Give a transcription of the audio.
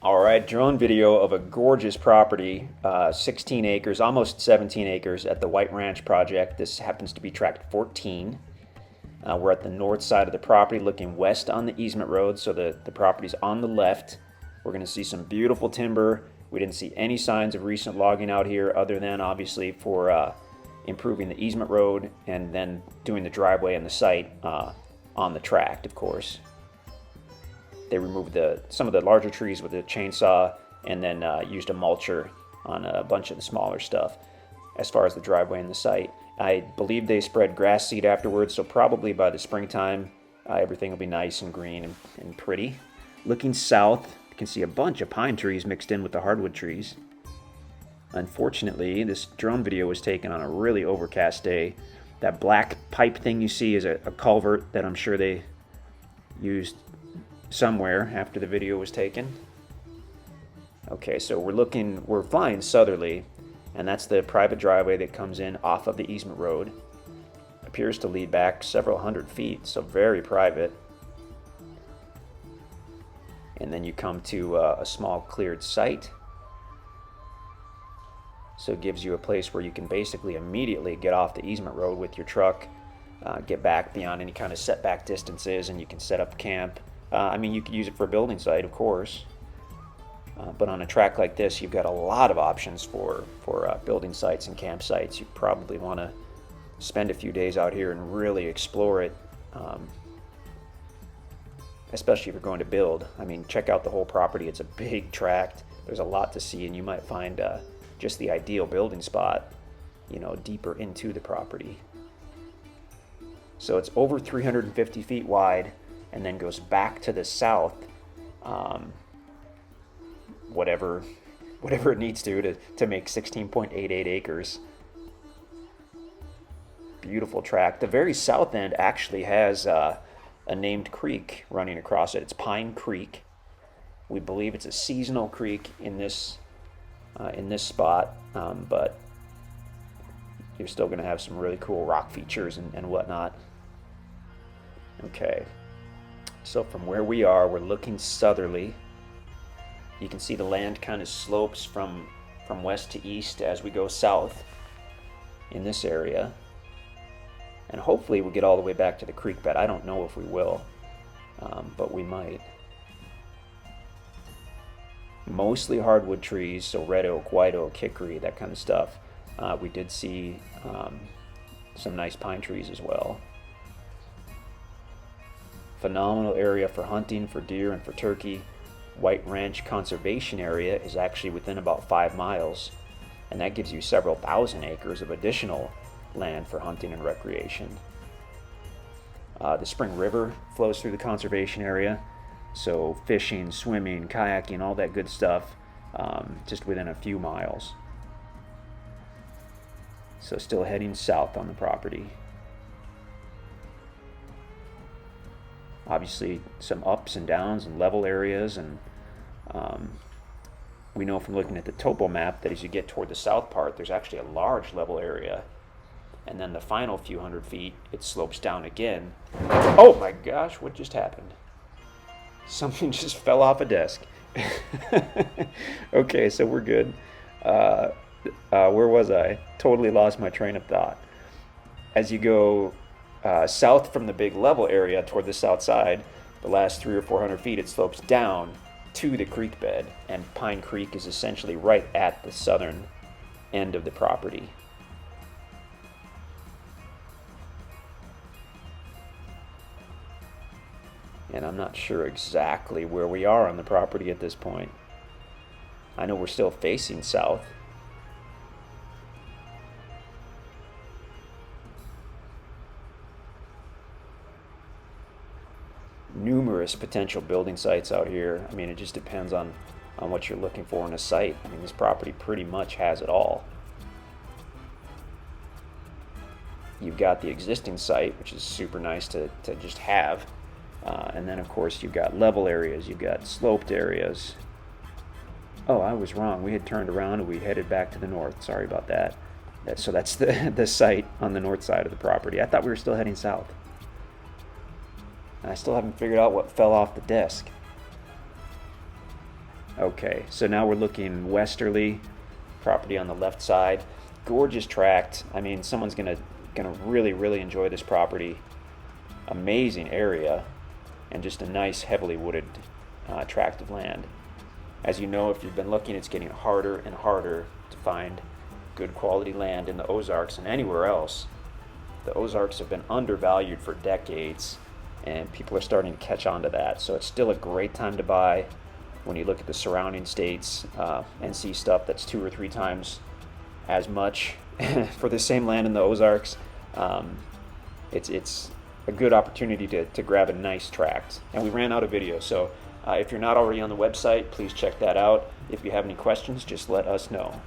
All right, drone video of a gorgeous property, 16 acres, almost 17 acres at the White Ranch project. This happens to be Tract 14. We're at the north side of the property looking west on the easement road, so the property's on the left. We're going to see some beautiful timber. We didn't see any signs of recent logging out here other than obviously for improving the easement road and then doing the driveway and the site on the tract, of course. They removed some of the larger trees with a chainsaw and then used a mulcher on a bunch of the smaller stuff as far as the driveway and the site. I believe they spread grass seed afterwards, so probably by the springtime everything will be nice and green and pretty. Looking south, you can see a bunch of pine trees mixed in with the hardwood trees. Unfortunately, this drone video was taken on a really overcast day. That black pipe thing you see is a culvert that I'm sure they used somewhere after the video was taken. Okay, so we're flying southerly, and that's the private driveway that comes in off of the easement road. Appears to lead back several hundred feet, so very private. And then you come to a small cleared site. So it gives you a place where you can basically immediately get off the easement road with your truck, get back beyond any kind of setback distances, and you can set up camp. You could use it for a building site, of course, but on a track like this, you've got a lot of options for building sites and campsites. You probably want to spend a few days out here and really explore it, especially if you're going to build. Check out the whole property. It's a big tract. There's a lot to see, and you might find just the ideal building spot, deeper into the property. So it's over 350 feet wide, and then goes back to the south, whatever it needs to make 16.88 acres. Beautiful tract. The very south end actually has a named creek running across it. It's Pine Creek. We believe it's a seasonal creek in this spot, but you're still going to have some really cool rock features and whatnot. Okay. So from where we are, we're looking southerly. You can see the land kind of slopes from west to east as we go south in this area. And hopefully we'll get all the way back to the creek bed. I don't know if we will, but we might. Mostly hardwood trees, so red oak, white oak, hickory, that kind of stuff. We did see some nice pine trees as well. Phenomenal area for hunting, for deer, and for turkey. White Ranch Conservation Area is actually within about 5 miles, and that gives you several thousand acres of additional land for hunting and recreation. The Spring River flows through the conservation area, so fishing, swimming, kayaking, all that good stuff, just within a few miles. So still heading south on the property. Obviously some ups and downs and level areas, and we know from looking at the topo map that as you get toward the south part, there's actually a large level area, and then the final few hundred feet it slopes down again. Oh my gosh, what just happened? Something just fell off a desk. Okay, so we're good. Where was I? Totally lost my train of thought. As you go south from the big level area toward the south side, the last 300 or 400 feet, it slopes down to the creek bed, and Pine Creek is essentially right at the southern end of the property. And I'm not sure exactly where we are on the property at this point. I know we're still facing south. Numerous potential building sites out here. It just depends on what you're looking for in a site. This property pretty much has it all. You've got the existing site, which is super nice to just have. And then, of course, you've got level areas, you've got sloped areas. Oh, I was wrong. We had turned around and we headed back to the north. Sorry about that. So that's the site on the north side of the property. I thought we were still heading south. I still haven't figured out what fell off the desk. Okay, so now we're looking westerly, property on the left side. Gorgeous tract. I mean, someone's gonna really enjoy this property. Amazing area, and just a nice heavily wooded tract of land. As you know, if you've been looking, it's getting harder and harder to find good quality land in the Ozarks and anywhere else. The Ozarks have been undervalued for decades, and people are starting to catch on to that. So it's still a great time to buy when you look at the surrounding states and see stuff that's 2 or 3 times as much for the same land in the Ozarks. It's a good opportunity to grab a nice tract. And we ran out of video, so if you're not already on the website, please check that out. If you have any questions, just let us know.